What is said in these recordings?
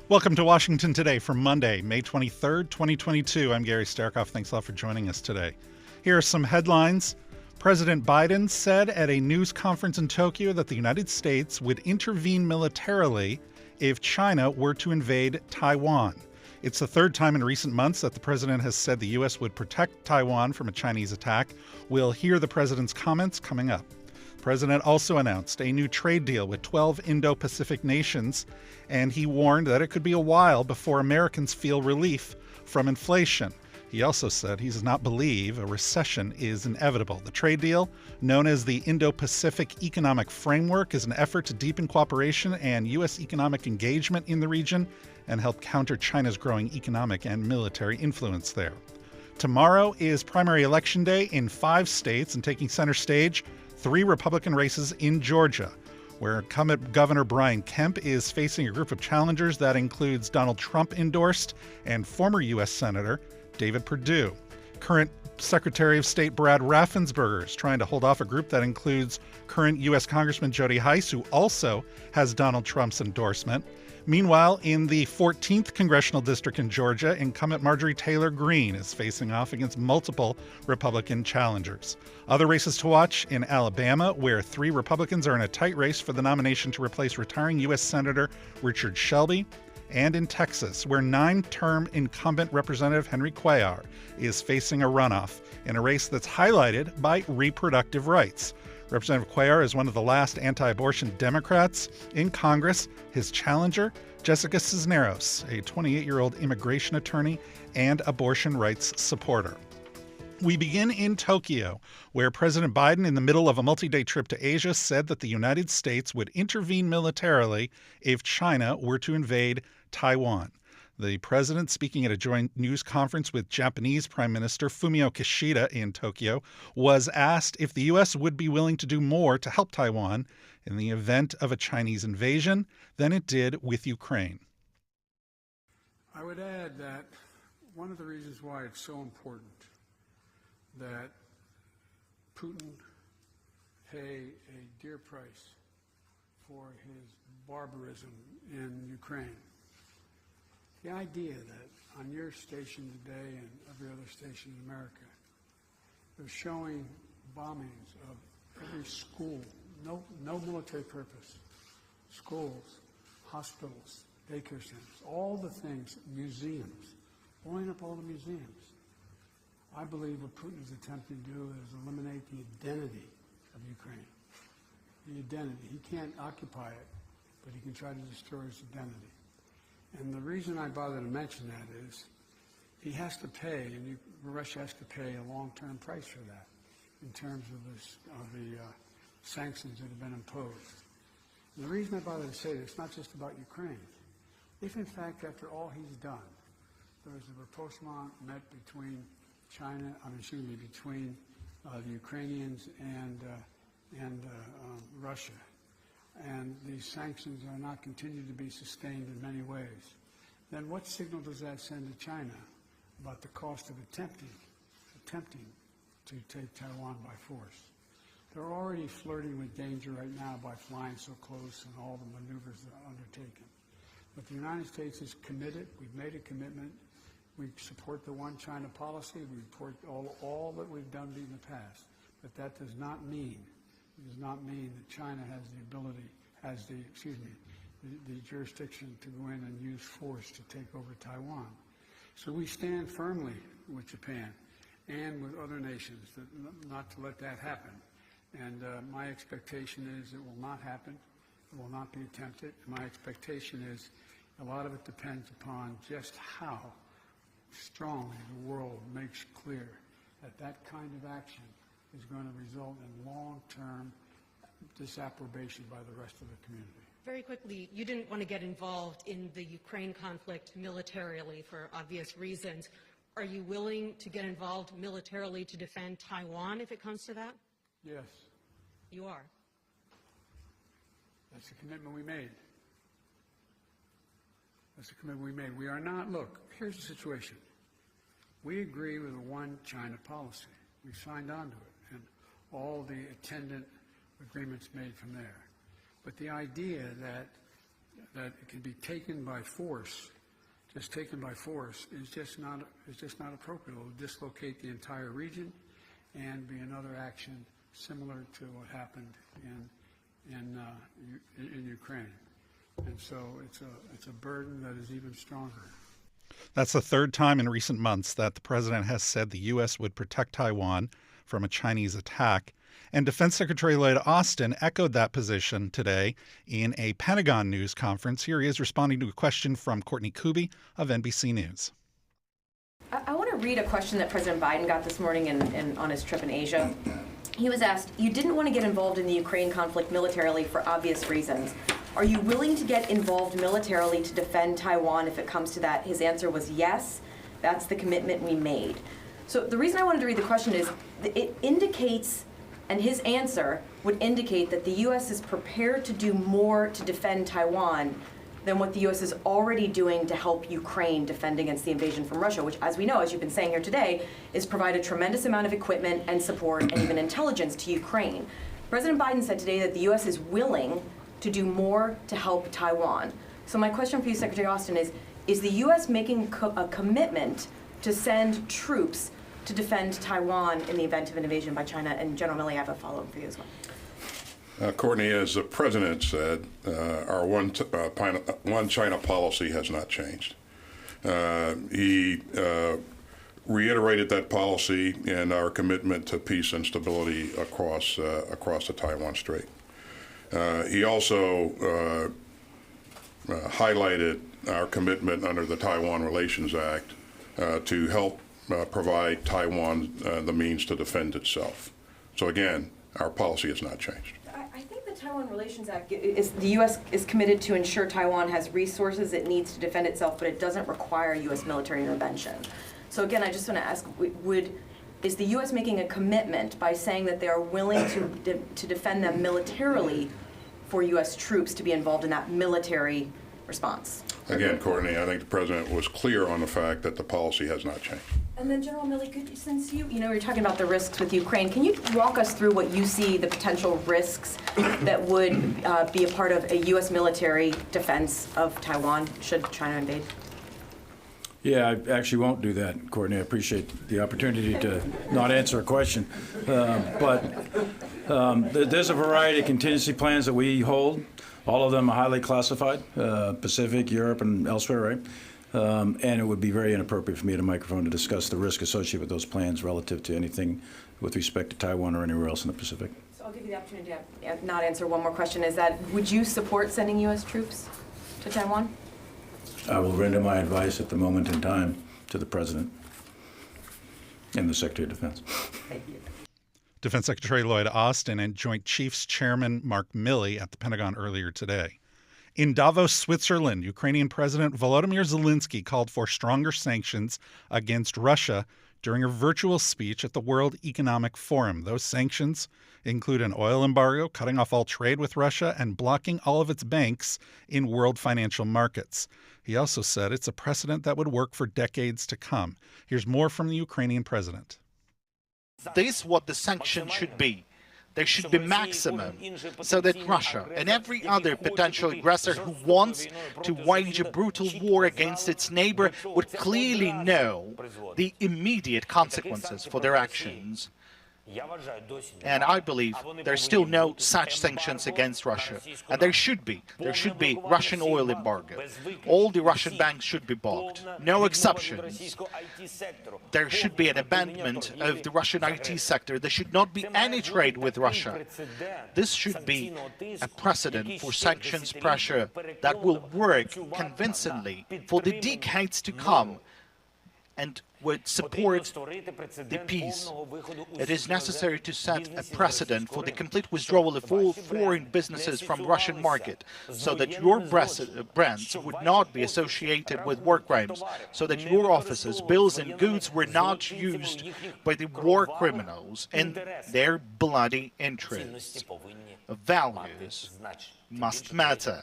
Welcome to Washington Today for Monday, May 23rd, 2022. I'm Gary Starkoff. Thanks a lot for joining us today. Here are some headlines. President Biden said at a news conference in Tokyo that the United States would intervene militarily if China were to invade Taiwan. It's the third time in recent months that the president has said the U.S. would protect Taiwan from a Chinese attack. We'll hear the president's comments coming up. The president also announced a new trade deal with 12 Indo-Pacific nations, and he warned that it could be a while before Americans feel relief from inflation. He also said he does not believe a recession is inevitable. The trade deal, known as the Indo-Pacific Economic Framework, is an effort to deepen cooperation and U.S. economic engagement in the region and help counter China's growing economic and military influence there. Tomorrow is primary election day in 5 states, and taking center stage, 3 Republican races in Georgia, where incumbent Governor Brian Kemp is facing a group of challengers that includes Donald Trump-endorsed and former U.S. Senator David Perdue. Current Secretary of State Brad Raffensperger is trying to hold off a group that includes current U.S. Congressman Jody Hice, who also has Donald Trump's endorsement. Meanwhile, in the 14th Congressional District in Georgia, incumbent Marjorie Taylor Greene is facing off against multiple Republican challengers. Other races to watch in Alabama, where 3 Republicans are in a tight race for the nomination to replace retiring U.S. Senator Richard Shelby, and in Texas, where 9-term incumbent Representative Henry Cuellar is facing a runoff in a race that's highlighted by reproductive rights. Representative Cuellar is one of the last anti-abortion Democrats in Congress. His challenger, Jessica Cisneros, a 28-year-old immigration attorney and abortion rights supporter. We begin in Tokyo, where President Biden, in the middle of a multi-day trip to Asia, said that the United States would intervene militarily if China were to invade Taiwan. The president, speaking at a joint news conference with Japanese Prime Minister Fumio Kishida in Tokyo, was asked if the U.S. would be willing to do more to help Taiwan in the event of a Chinese invasion than it did with Ukraine. I would add that one of the reasons why it's so important that Putin pay a dear price for his barbarism in Ukraine. The idea that on your station today and every other station in America, they're showing bombings of every school, no military purpose, schools, hospitals, daycare centers, all the things, museums, blowing up all the museums. I believe what Putin is attempting to do is eliminate the identity of Ukraine. The identity. He can't occupy it, but he can try to destroy its identity. And the reason I bother to mention that is he has to pay, and Russia has to pay a long-term price for that in terms of the sanctions that have been imposed. And the reason I bother to say this, it's not just about Ukraine. If, in fact, after all he's done, there was a rapprochement met between between the Ukrainians and Russia, and these sanctions are not continued to be sustained in many ways, then what signal does that send to China about the cost of attempting to take Taiwan by force? They're already flirting with danger right now by flying so close and all the maneuvers that are undertaken. But the United States is committed. We've made a commitment. We support the one China policy. We support all that we've done in the past. But that does not mean that China has the ability, the jurisdiction to go in and use force to take over Taiwan. So we stand firmly with Japan and with other nations not to let that happen. And my expectation is it will not happen. It will not be attempted. My expectation is a lot of it depends upon just how strongly the world makes clear that that kind of action is going to result in long-term disapprobation by the rest of the community. Very quickly, you didn't want to get involved in the Ukraine conflict militarily for obvious reasons. Are you willing to get involved militarily to defend Taiwan if it comes to that? Yes. You are? That's the commitment we made. That's the commitment we made. We are not, look, here's the situation. We agree with a one China policy. We signed on to it, and all the attendant agreements made from there. But the idea that that it can be taken by force, just taken by force, is just not appropriate. It will dislocate the entire region and be another action similar to what happened in Ukraine. And so it's a burden that is even stronger. That's the third time in recent months that the president has said the U.S. would protect Taiwan from a Chinese attack. And Defense Secretary Lloyd Austin echoed that position today in a Pentagon news conference. Here he is responding to a question from Courtney Kuby of NBC News. I want to read a question that President Biden got this morning on his trip in Asia. He was asked, you didn't want to get involved in the Ukraine conflict militarily for obvious reasons. Are you willing to get involved militarily to defend Taiwan if it comes to that? His answer was yes. That's the commitment we made. So the reason I wanted to read the question is it indicates, and his answer would indicate that the U.S. is prepared to do more to defend Taiwan than what the U.S. is already doing to help Ukraine defend against the invasion from Russia, which, as we know, as you've been saying here today, is provide a tremendous amount of equipment and support and even intelligence to Ukraine. President Biden said today that the U.S. is willing to do more to help Taiwan. So my question for you, Secretary Austin, is the U.S. making a commitment to send troops to defend Taiwan in the event of an invasion by China? And General Milley, I have a follow-up for you as well. Courtney, as the president said, our one China policy has not changed. He reiterated that policy in our commitment to peace and stability across the Taiwan Strait. He also highlighted our commitment under the Taiwan Relations Act to help provide Taiwan the means to defend itself. So again, our policy has not changed. I think the Taiwan Relations Act is the U.S. is committed to ensure Taiwan has resources it needs to defend itself, but it doesn't require U.S. military intervention. So again, I just want to ask, is the U.S. making a commitment by saying that they are willing to defend them militarily for U.S. troops to be involved in that military response? Again, Courtney, I think the president was clear on the fact that the policy has not changed. And then, General Milley, since you're talking about the risks with Ukraine, can you walk us through what you see the potential risks that would be a part of a U.S. military defense of Taiwan should China invade? Yeah, I actually won't do that, Courtney. I appreciate the opportunity to not answer a question. But there's a variety of contingency plans that we hold. All of them are highly classified, Pacific, Europe, and elsewhere, right? And it would be very inappropriate for me at a microphone to discuss the risk associated with those plans relative to anything with respect to Taiwan or anywhere else in the Pacific. So I'll give you the opportunity to not answer one more question. Is that, would you support sending U.S. troops to Taiwan? I will render my advice at the moment in time to the President and the Secretary of Defense. Thank you. Defense Secretary Lloyd Austin and Joint Chiefs Chairman Mark Milley at the Pentagon earlier today. In Davos, Switzerland, Ukrainian President Volodymyr Zelensky called for stronger sanctions against Russia during a virtual speech at the World Economic Forum. Those sanctions include an oil embargo, cutting off all trade with Russia, and blocking all of its banks in world financial markets. He also said it's a precedent that would work for decades to come. Here's more from the Ukrainian president. This is what the sanctions should be. There should be maximum, so that Russia and every other potential aggressor who wants to wage a brutal war against its neighbor would clearly know the immediate consequences for their actions. And I believe there's still no such sanctions against Russia. And there should be. There should be Russian oil embargo. All the Russian banks should be blocked. No exceptions. There should be an abandonment of the Russian IT sector. There should not be any trade with Russia. This should be a precedent for sanctions pressure that will work convincingly for the decades to come and would support the peace. It is necessary to set a precedent for the complete withdrawal of all foreign businesses from the Russian market, so that your brands would not be associated with war crimes, so that your offices, bills and goods were not used by the war criminals in their bloody interests. Values must matter,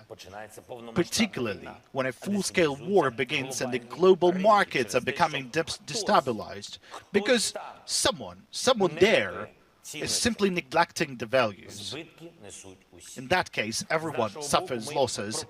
particularly when a full-scale war begins and the global markets are becoming destabilized, because someone there is simply neglecting the values. In that case, everyone suffers losses.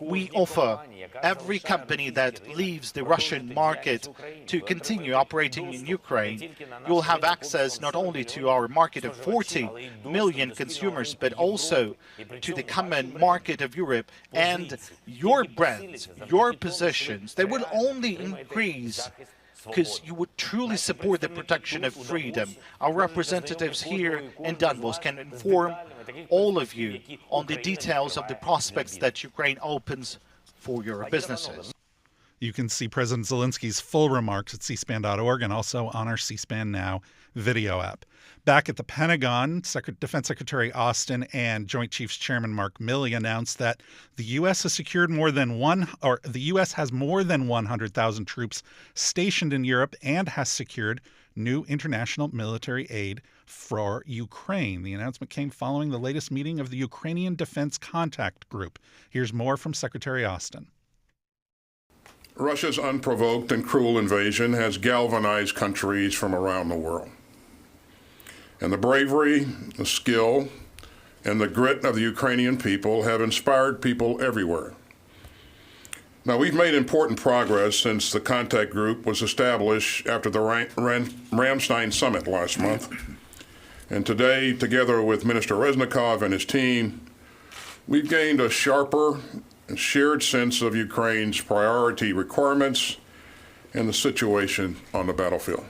We offer every company that leaves the Russian market to continue operating in Ukraine. You'll have access not only to our market of 40 million consumers, but also to the common market of Europe, and your brands, your positions, they will only increase because you would truly support the protection of freedom. Our representatives here in Davos can inform all of you on the details of the prospects that Ukraine opens for your businesses. You can see President Zelensky's full remarks at cspan.org and also on our C-SPAN Now video app. Back at the Pentagon, Defense Secretary Austin and Joint Chiefs Chairman Mark Milley announced that the U.S. has more than 100,000 troops stationed in Europe and has secured new international military aid for Ukraine. The announcement came following the latest meeting of the Ukrainian Defense Contact Group. Here's more from Secretary Austin. Russia's unprovoked and cruel invasion has galvanized countries from around the world. And the bravery, the skill, and the grit of the Ukrainian people have inspired people everywhere. Now, we've made important progress since the contact group was established after the Ramstein summit last month. And today, together with Minister Reznikov and his team, we've gained a sharper and shared sense of Ukraine's priority requirements and the situation on the battlefield.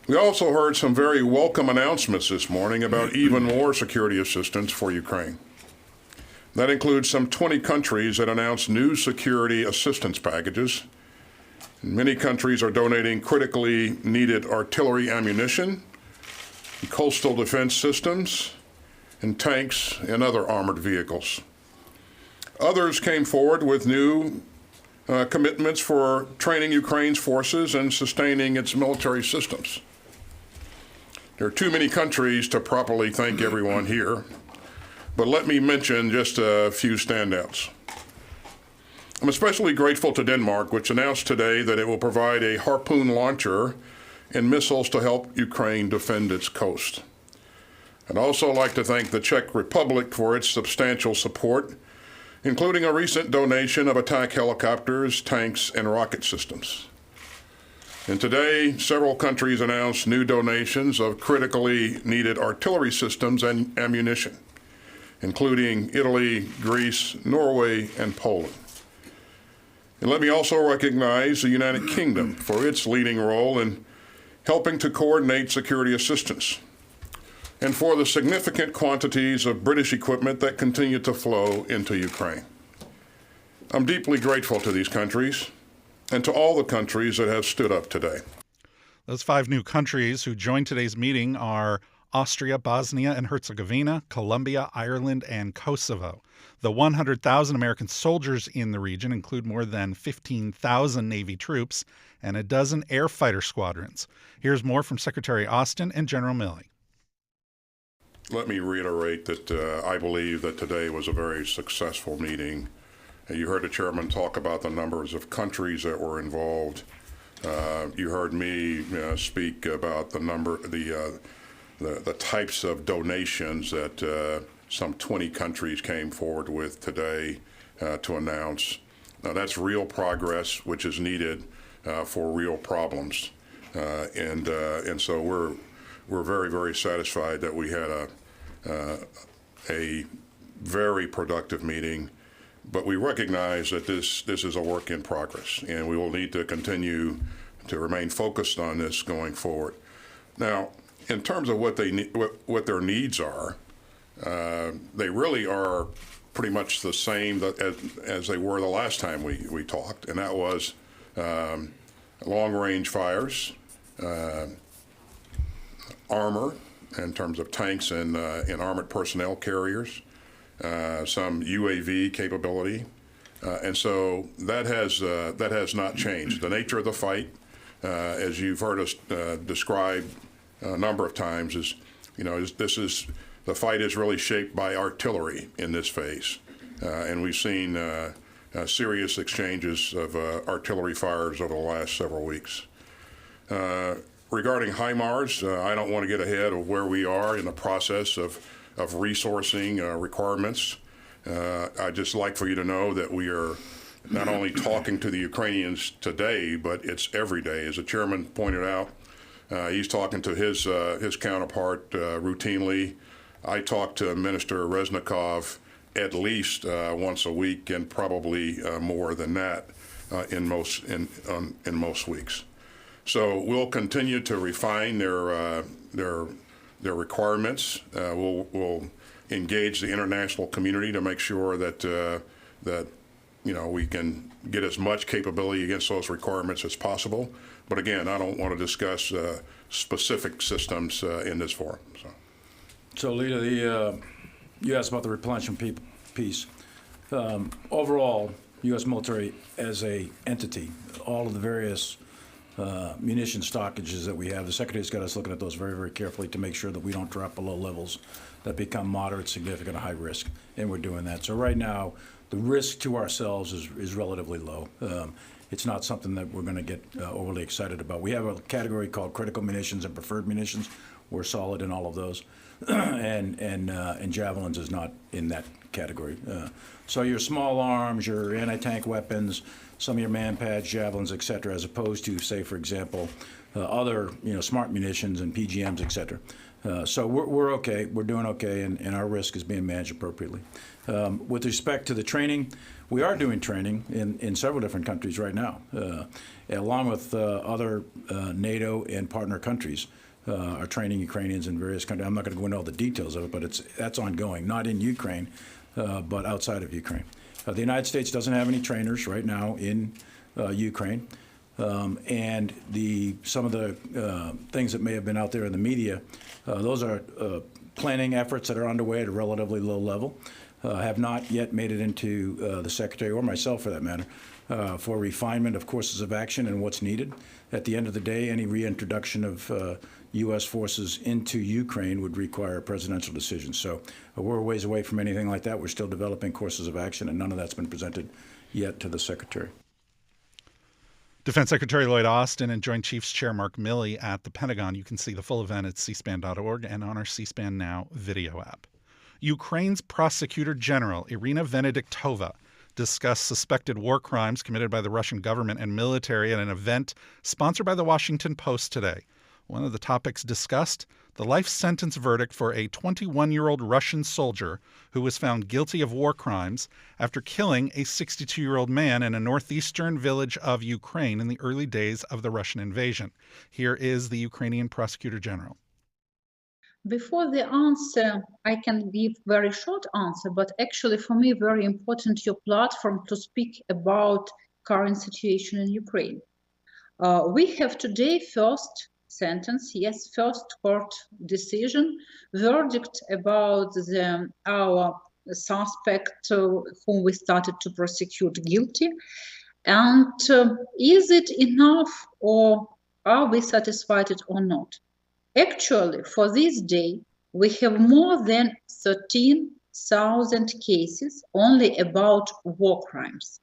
We also heard some very welcome announcements this morning about even more security assistance for Ukraine. That includes some 20 countries that announced new security assistance packages. Many countries are donating critically needed artillery ammunition, coastal defense systems, and tanks and other armored vehicles. Others came forward with new commitments for training Ukraine's forces and sustaining its military systems. There are too many countries to properly thank everyone here, but let me mention just a few standouts. I'm especially grateful to Denmark, which announced today that it will provide a Harpoon launcher and missiles to help Ukraine defend its coast. I'd also like to thank the Czech Republic for its substantial support, including a recent donation of attack helicopters, tanks, and rocket systems. And today, several countries announced new donations of critically needed artillery systems and ammunition, including Italy, Greece, Norway, and Poland. And let me also recognize the United Kingdom for its leading role in helping to coordinate security assistance, and for the significant quantities of British equipment that continue to flow into Ukraine. I'm deeply grateful to these countries and to all the countries that have stood up today. Those 5 new countries who joined today's meeting are Austria, Bosnia and Herzegovina, Colombia, Ireland, and Kosovo. The 100,000 American soldiers in the region include more than 15,000 Navy troops and a dozen air fighter squadrons. Here's more from Secretary Austin and General Milley. Let me reiterate that I believe that today was a very successful meeting. You heard the chairman talk about the numbers of countries that were involved. You heard me speak about the types of donations that some 20 countries came forward with today to announce. Now that's real progress, which is needed for real problems, and so we're very, very satisfied that we had a very productive meeting. But we recognize that this is a work in progress, and we will need to continue to remain focused on this going forward. Now, in terms of what their needs are, they really are pretty much the same as they were the last time we talked, and that was long-range fires, armor in terms of tanks and armored personnel carriers, some UAV capability, and so that has not changed. The nature of the fight, as you've heard us describe a number of times, is the fight is really shaped by artillery in this phase, and we've seen serious exchanges of artillery fires over the last several weeks. Regarding HIMARS, I don't want to get ahead of where we are in the process of resourcing requirements. I'd just like for you to know that we are not only talking to the Ukrainians today, but it's every day. As the chairman pointed out, he's talking to his counterpart routinely. I talk to Minister Reznikov at least once a week, and probably more than that in most weeks. So we'll continue to refine their requirements. We'll engage the international community to make sure that we can get as much capability against those requirements as possible. But again, I don't want to discuss specific systems in this forum. So, Lita, you asked about the replenishment piece. Overall, U.S. military as a entity, all of the various munition stockages that we have, the Secretary's got us looking at those very, very carefully to make sure that we don't drop below levels that become moderate, significant, or high risk, and we're doing that. So right now, the risk to ourselves is relatively low. It's not something that we're going to get overly excited about. We have a category called critical munitions and preferred munitions. We're solid in all of those, and javelins is not in that category. So your small arms, your anti-tank weapons, some of your man-pads, javelins, et cetera, as opposed to, say, for example, other smart munitions and PGMs, et cetera. So we're okay. We're doing okay, and our risk is being managed appropriately. With respect to the training, we are doing training in several different countries right now, along with other NATO and partner countries. Are training Ukrainians in various countries. I'm not going to go into all the details of it, but that's ongoing, not in Ukraine, but outside of Ukraine. The United States doesn't have any trainers right now in Ukraine, and some of the things that may have been out there in the media, those are planning efforts that are underway at a relatively low level, have not yet made it into the Secretary or myself, for that matter, for refinement of courses of action and what's needed. At the end of the day, any reintroduction of U.S. forces into Ukraine would require a presidential decision. So we're a ways away from anything like that. We're still developing courses of action, and none of that's been presented yet to the Secretary. Defense Secretary Lloyd Austin and Joint Chiefs Chair Mark Milley at the Pentagon. You can see the full event at cspan.org and on our C-SPAN Now video app. Ukraine's Prosecutor General Irina Venediktova discussed suspected war crimes committed by the Russian government and military at an event sponsored by the Washington Post today. One of the topics discussed, the life sentence verdict for a 21-year-old Russian soldier who was found guilty of war crimes after killing a 62-year-old man in a northeastern village of Ukraine in the early days of the Russian invasion. Here is the Ukrainian Prosecutor General. Before the answer, I can give very short answer, but actually for me very important your platform to speak about current situation in Ukraine. We have today first court decision, verdict about our suspect whom we started to prosecute guilty. And is it enough, or are we satisfied or not? Actually, for this day, we have more than 13,000 cases only about war crimes.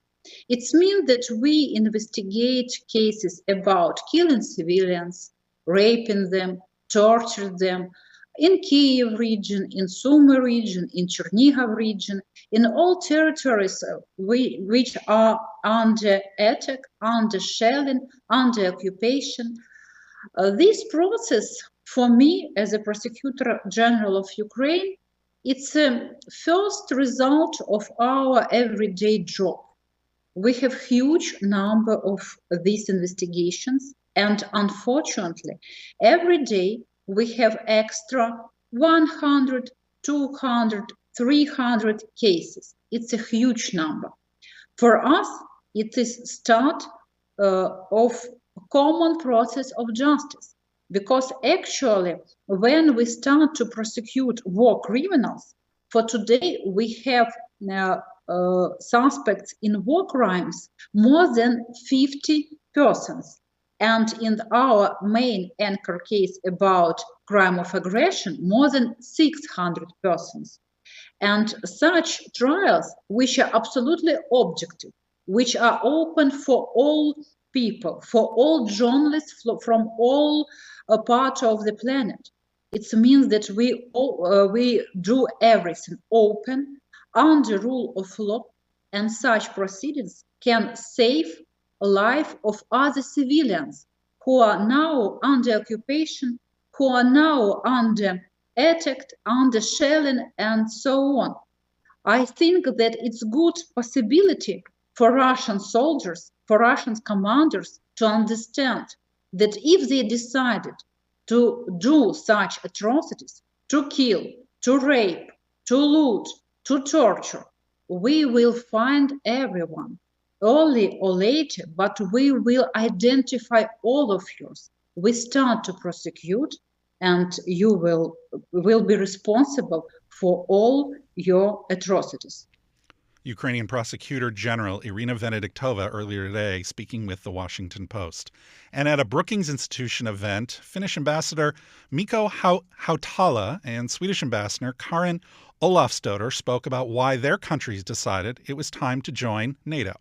It means that we investigate cases about killing civilians, raping them, torturing them, in Kyiv region, in Sumy region, in Chernihiv region, in all territories which are under attack, under shelling, under occupation. This process, for me, as a Prosecutor General of Ukraine, it's a first result of our everyday job. We have huge number of these investigations, and unfortunately, every day we have extra 100, 200, 300 cases. It's a huge number. For us, it is start of common process of justice, because actually, when we start to prosecute war criminals, for today we have suspects in war crimes more than 50 persons. And in our main anchor case about crime of aggression, more than 600 persons. And such trials, which are absolutely objective, which are open for all people, for all journalists from all parts of the planet. It means that we do everything open, under rule of law, and such proceedings can save the life of other civilians who are now under occupation, who are now under attack, under shelling, and so on. I think that it's good possibility for Russian soldiers, for Russian commanders to understand that if they decided to do such atrocities, to kill, to rape, to loot, to torture, we will find everyone early or later, but we will identify all of yours. We start to prosecute, and you will be responsible for all your atrocities. Ukrainian Prosecutor General Irina Venediktova earlier today speaking with the Washington Post. And at a Brookings Institution event, Finnish Ambassador Mikko Hautala and Swedish Ambassador Karin Olofsdotter spoke about why their countries decided it was time to join NATO.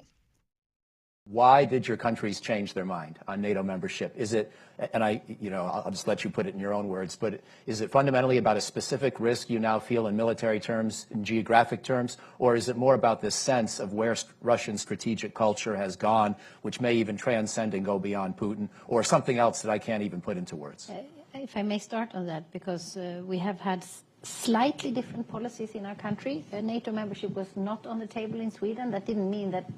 Why did your countries change their mind on NATO membership? Is it, and I'll just let you put it in your own words, but is it fundamentally about a specific risk you now feel in military terms, in geographic terms, or is it more about this sense of where Russian strategic culture has gone, which may even transcend and go beyond Putin, or something else that I can't even put into words? If I may start on that, because we have had slightly different policies in our country. NATO membership was not on the table in Sweden. That didn't mean that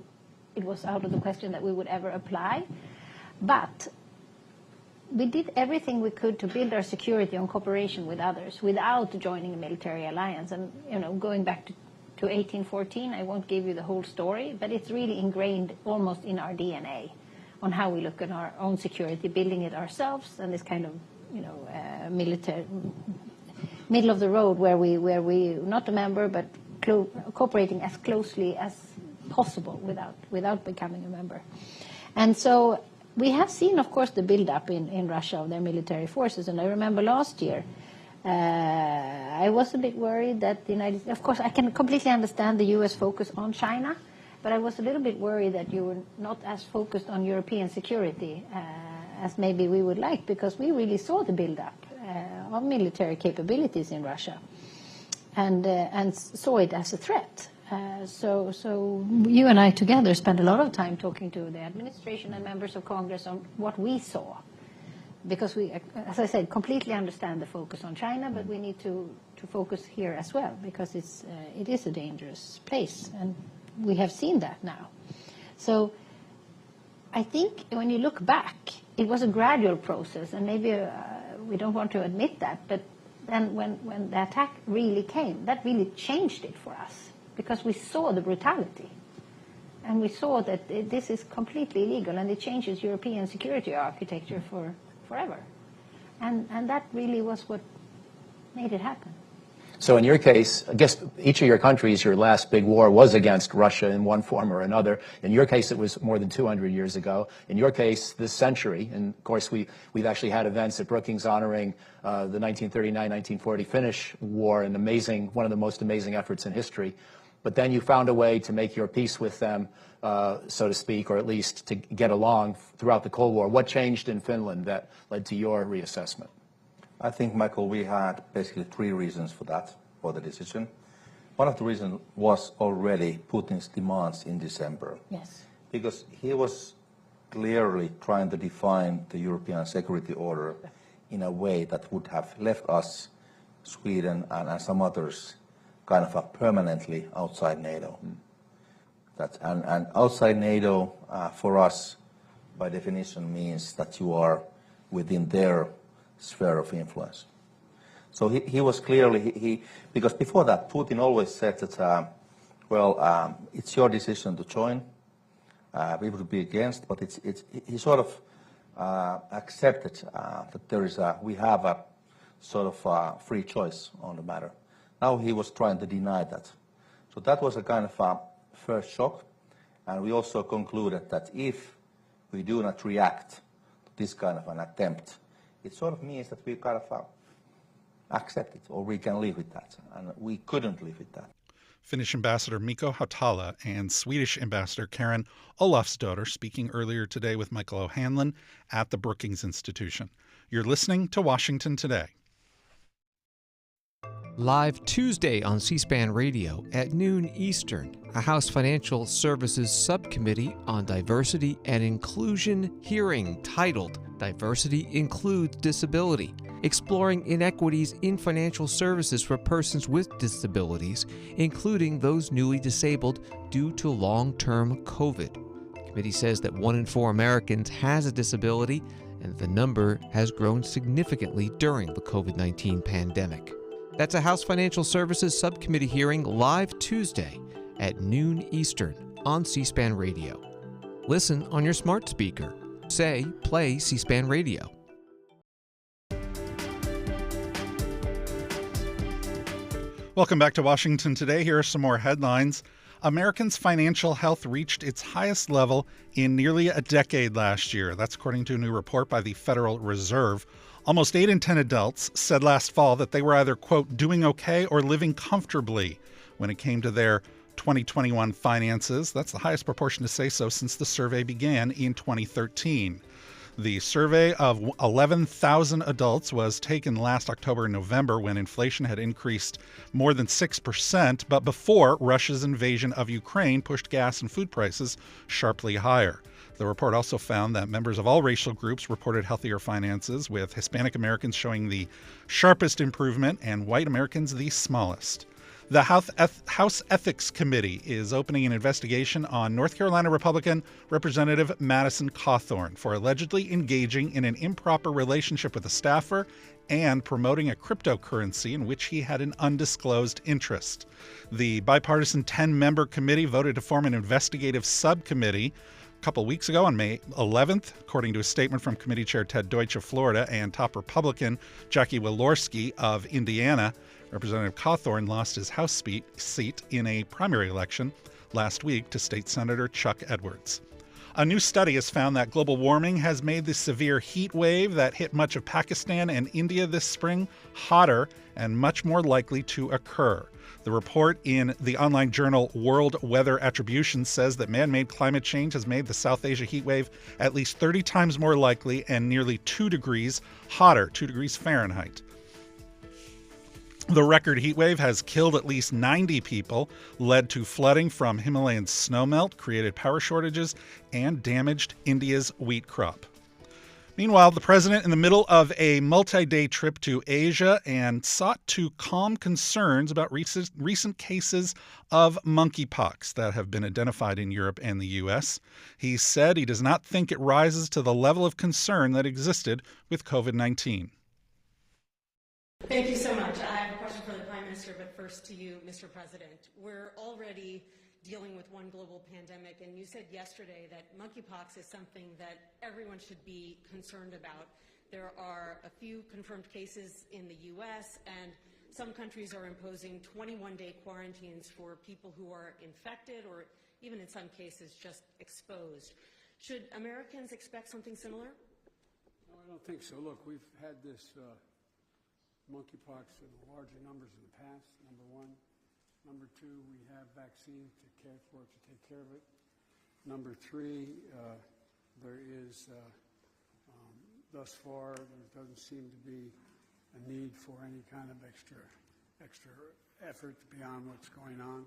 it was out of the question that we would ever apply. But we did everything we could to build our security on cooperation with others without joining a military alliance. And, going back to 1814, I won't give you the whole story, but it's really ingrained almost in our DNA on how we look at our own security, building it ourselves, and this kind of, military, middle of the road where we not a member, but cooperating as closely as possible without becoming a member. And so we have seen, of course, the build-up in Russia of their military forces. And I remember last year, I was a bit worried that the United States, of course, I can completely understand the U.S. focus on China, but I was a little bit worried that you were not as focused on European security as maybe we would like, because we really saw the build-up of military capabilities in Russia and saw it as a threat. So you and I together spent a lot of time talking to the administration and members of Congress on what we saw, because we, as I said, completely understand the focus on China, but we need to focus here as well, because it is a dangerous place, and we have seen that now. So I think when you look back, it was a gradual process, and maybe we don't want to admit that, but then when the attack really came, that really changed it for us, because we saw the brutality, and we saw that this is completely illegal, and it changes European security architecture forever. And that really was what made it happen. So in your case, I guess each of your countries, your last big war was against Russia in one form or another. In your case, it was more than 200 years ago. In your case, this century. And of course, we've actually had events at Brookings honoring the 1939-1940 Finnish War, one of the most amazing efforts in history. But then you found a way to make your peace with them, so to speak, or at least to get along throughout the Cold War. What changed in Finland that led to your reassessment? I think, Michael, we had basically three reasons for that, for the decision. One of the reasons was already Putin's demands in December. Yes. Because he was clearly trying to define the European security order in a way that would have left us, Sweden and some others, kind of permanently outside NATO. And outside NATO, for us, by definition, means that you are within their sphere of influence. So he was clearly, because before that, Putin always said that, it's your decision to join. We would be against, but he sort of accepted that we have a sort of free choice on the matter. Now he was trying to deny that. So that was a kind of a first shock. And we also concluded that if we do not react to this kind of an attempt, it sort of means that we kind of accept it, or we can live with that. And we couldn't live with that. Finnish Ambassador Mikko Hautala and Swedish Ambassador Karin Olofsdotter speaking earlier today with Michael O'Hanlon at the Brookings Institution. You're listening to Washington Today. Live Tuesday on C-SPAN Radio at noon Eastern, a House Financial Services Subcommittee on Diversity and Inclusion hearing titled Diversity Includes Disability, exploring inequities in financial services for persons with disabilities, including those newly disabled due to long-term COVID. The committee says that 1 in 4 Americans has a disability, and the number has grown significantly during the COVID-19 pandemic. That's a House Financial Services Subcommittee hearing live Tuesday at noon Eastern on C-SPAN Radio. Listen on your smart speaker. Say, play C-SPAN Radio. Welcome back to Washington Today. Here are some more headlines. Americans' financial health reached its highest level in nearly a decade last year. That's according to a new report by the Federal Reserve. Almost 8 in 10 adults said last fall that they were either, quote, doing okay or living comfortably when it came to their 2021 finances. That's the highest proportion to say so since the survey began in 2013. The survey of 11,000 adults was taken last October and November when inflation had increased more than 6%, but before Russia's invasion of Ukraine pushed gas and food prices sharply higher. The report also found that members of all racial groups reported healthier finances, with Hispanic Americans showing the sharpest improvement and white Americans the smallest. The House Ethics Committee is opening an investigation on North Carolina Republican Representative Madison Cawthorn for allegedly engaging in an improper relationship with a staffer and promoting a cryptocurrency in which he had an undisclosed interest. The bipartisan 10-member committee voted to form an investigative subcommittee a couple weeks ago on May 11th, according to a statement from Committee Chair Ted Deutsch of Florida and top Republican Jackie Walorski of Indiana. Representative Cawthorn lost his House seat in a primary election last week to State Senator Chuck Edwards. A new study has found that global warming has made the severe heat wave that hit much of Pakistan and India this spring hotter and much more likely to occur. The report in the online journal World Weather Attribution says that man-made climate change has made the South Asia heat wave at least 30 times more likely and nearly 2 degrees hotter, 2 degrees Fahrenheit. The record heat wave has killed at least 90 people, led to flooding from Himalayan snowmelt, created power shortages, and damaged India's wheat crop. Meanwhile, the president, in the middle of a multi-day trip to Asia, and sought to calm concerns about recent cases of monkeypox that have been identified in Europe and the U.S. He said he does not think it rises to the level of concern that existed with COVID-19. Thank you so much. I have a question for the Prime Minister, but first to you, Mr. President. We're already dealing with one global pandemic, and you said yesterday that monkeypox is something that everyone should be concerned about. There are a few confirmed cases in the U.S., and some countries are imposing 21-day quarantines for people who are infected or even in some cases just exposed. Should Americans expect something similar? No, I don't think so. Look, we've had this monkeypox in larger numbers in the past, number one. Number two, we have vaccines to take care of it. Number three, there is, thus far, there doesn't seem to be a need for any kind of extra effort beyond what's going on.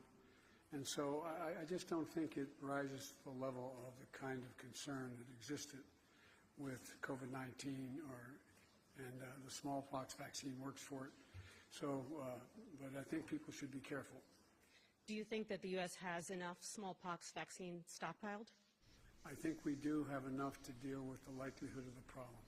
And so I just don't think it rises to the level of the kind of concern that existed with COVID-19 and the smallpox vaccine works for it. So, but I think people should be careful. Do you think that the U.S. has enough smallpox vaccine stockpiled? I think we do have enough to deal with the likelihood of the problem.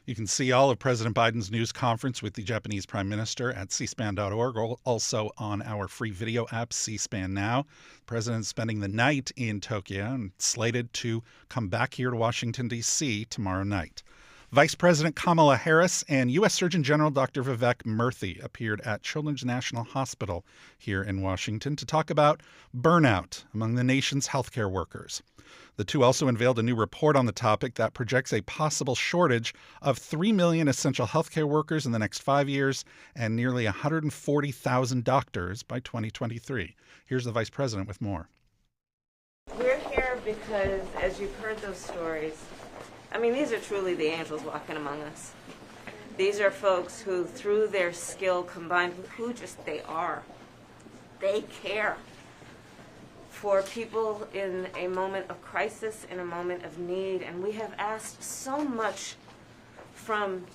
You can see all of President Biden's news conference with the Japanese Prime Minister at cspan.org, or also on our free video app, C-SPAN Now. The president is spending the night in Tokyo and slated to come back here to Washington, D.C. tomorrow night. Vice President Kamala Harris and U.S. Surgeon General Dr. Vivek Murthy appeared at Children's National Hospital here in Washington to talk about burnout among the nation's healthcare workers. The two also unveiled a new report on the topic that projects a possible shortage of 3 million essential healthcare workers in the next 5 years and nearly 140,000 doctors by 2023. Here's the vice president with more. We're here because, as you've heard those stories, these are truly the angels walking among us. These are folks who, through their skill combined with who just they are, they care for people in a moment of crisis, in a moment of need. And we have asked so much from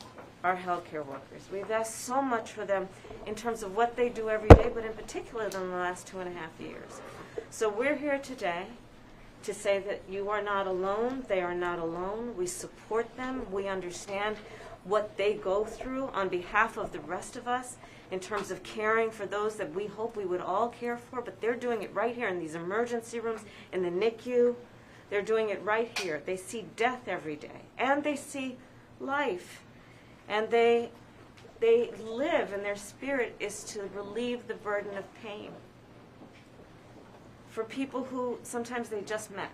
our healthcare workers. We've asked so much for them in terms of what they do every day, but in particular in the last 2.5 years. So we're here today to say that you are not alone. They are not alone. We support them. We understand what they go through on behalf of the rest of us in terms of caring for those that we hope we would all care for, but they're doing it right here in these emergency rooms, in the NICU. They're doing it right here. They see death every day, and they see life, and they live, and their spirit is to relieve the burden of pain for people who sometimes they just met.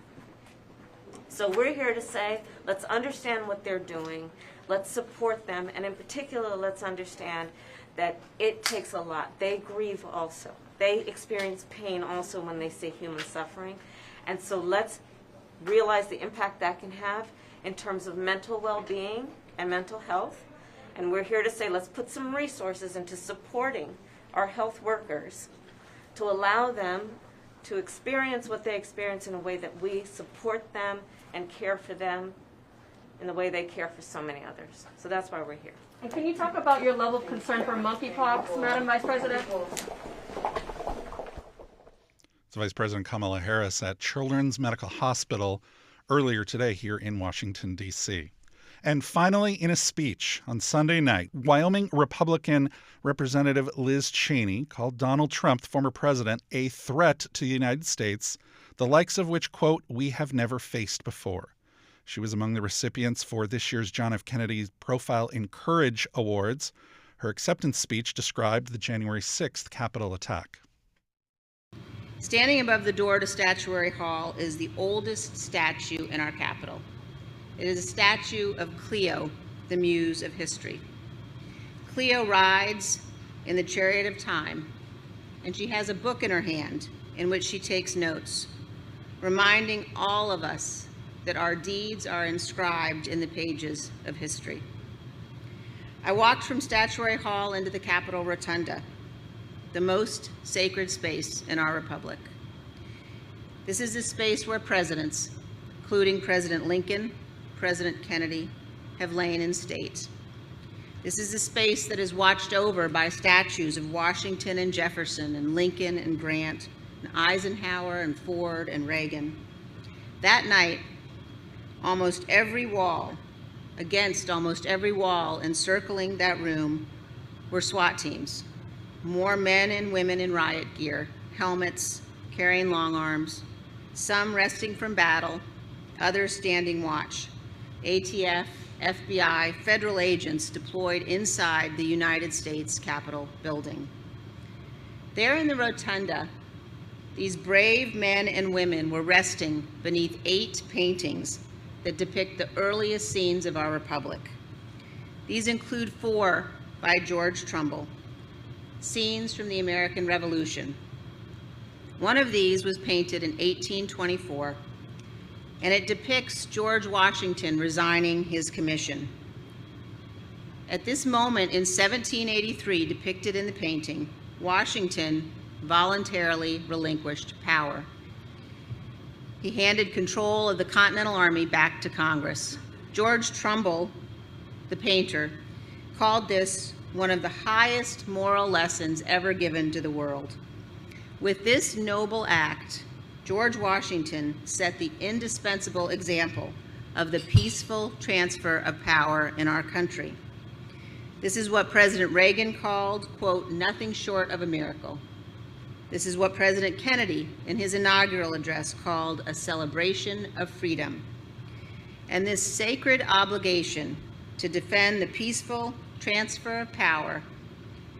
So we're here to say, let's understand what they're doing, let's support them, and in particular, let's understand that it takes a lot. They grieve also. They experience pain also when they see human suffering. And so let's realize the impact that can have in terms of mental well-being and mental health. And we're here to say, let's put some resources into supporting our health workers to allow them to experience what they experience in a way that we support them and care for them in the way they care for so many others. So that's why we're here. And can you talk about your level of concern for monkeypox, Madam Vice President? It's Vice President Kamala Harris at Children's Medical Hospital earlier today here in Washington, D.C. And finally, in a speech on Sunday night, Wyoming Republican Representative Liz Cheney called Donald Trump, the former president, a threat to the United States, the likes of which, quote, we have never faced before. She was among the recipients for this year's John F. Kennedy Profile in Courage Awards. Her acceptance speech described the January 6th Capitol attack. Standing above the door to Statuary Hall is the oldest statue in our Capitol. It is a statue of Cleo, the muse of history. Cleo rides in the chariot of time, and she has a book in her hand in which she takes notes, reminding all of us that our deeds are inscribed in the pages of history. I walked from Statuary Hall into the Capitol Rotunda, the most sacred space in our republic. This is the space where presidents, including President Lincoln, President Kennedy, have lain in state. This is the space that is watched over by statues of Washington and Jefferson and Lincoln and Grant and Eisenhower and Ford and Reagan. That night, almost every wall, against almost every wall encircling that room were SWAT teams. More men and women in riot gear, helmets, carrying long arms, some resting from battle, others standing watch. ATF, FBI, federal agents deployed inside the United States Capitol building. There in the rotunda, these brave men and women were resting beneath 8 paintings that depict the earliest scenes of our republic. These include 4 by George Trumbull, scenes from the American Revolution. One of these was painted in 1824, and it depicts George Washington resigning his commission. At this moment in 1783, depicted in the painting, Washington voluntarily relinquished power. He handed control of the Continental Army back to Congress. George Trumbull, the painter, called this one of the highest moral lessons ever given to the world. With this noble act, George Washington set the indispensable example of the peaceful transfer of power in our country. This is what President Reagan called, quote, nothing short of a miracle. This is what President Kennedy, in his inaugural address, called a celebration of freedom. And this sacred obligation to defend the peaceful transfer of power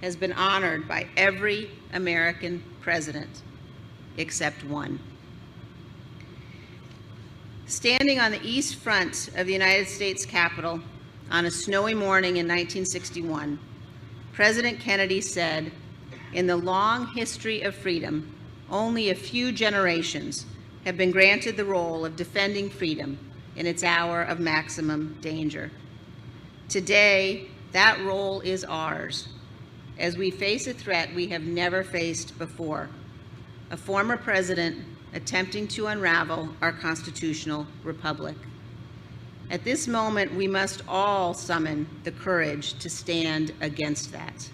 has been honored by every American president except one. Standing on the east front of the United States Capitol on a snowy morning in 1961, President Kennedy said, "In the long history of freedom, only a few generations have been granted the role of defending freedom in its hour of maximum danger. Today, that role is ours, as we face a threat we have never faced before, a former president attempting to unravel our constitutional republic. At this moment, we must all summon the courage to stand against that."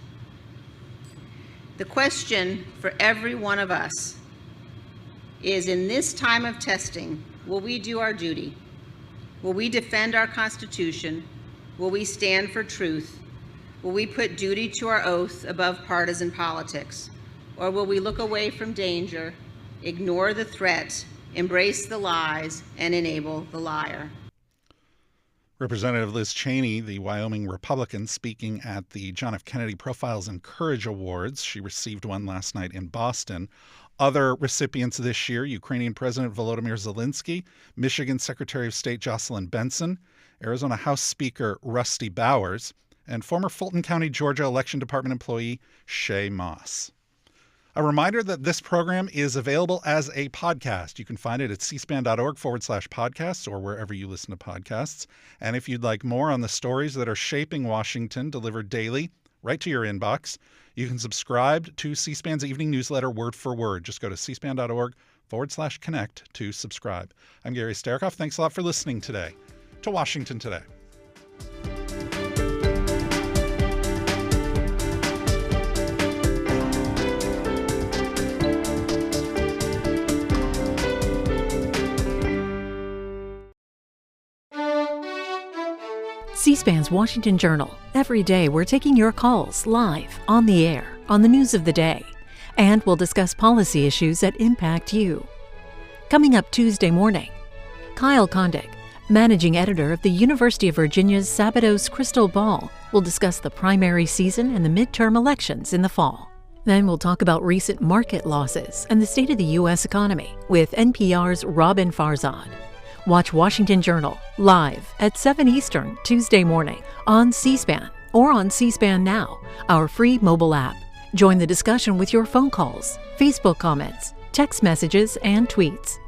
The question for every one of us is, in this time of testing, will we do our duty? Will we defend our Constitution? Will we stand for truth? Will we put duty to our oath above partisan politics? Or will we look away from danger, ignore the threat, embrace the lies, and enable the liar? Representative Liz Cheney, the Wyoming Republican, speaking at the John F. Kennedy Profiles and Courage Awards. She received one last night in Boston. Other recipients this year: Ukrainian President Volodymyr Zelensky, Michigan Secretary of State Jocelyn Benson, Arizona House Speaker Rusty Bowers, and former Fulton County, Georgia Election Department employee Shay Moss. A reminder that this program is available as a podcast. You can find it at cspan.org/podcasts or wherever you listen to podcasts. And if you'd like more on the stories that are shaping Washington, delivered daily right to your inbox, you can subscribe to C-SPAN's evening newsletter word for word. Just go to cspan.org/connect to subscribe. I'm Gary Sterkoff. Thanks a lot for listening today to Washington Today. C-SPAN's Washington Journal. Every day we're taking your calls live, on the air, on the news of the day. And we'll discuss policy issues that impact you. Coming up Tuesday morning, Kyle Kondik, managing editor of the University of Virginia's Sabados Crystal Ball, will discuss the primary season and the midterm elections in the fall. Then we'll talk about recent market losses and the state of the U.S. economy with NPR's Robin Farzad. Watch Washington Journal live at 7 Eastern Tuesday morning on C-SPAN or on C-SPAN Now, our free mobile app. Join the discussion with your phone calls, Facebook comments, text messages, and tweets.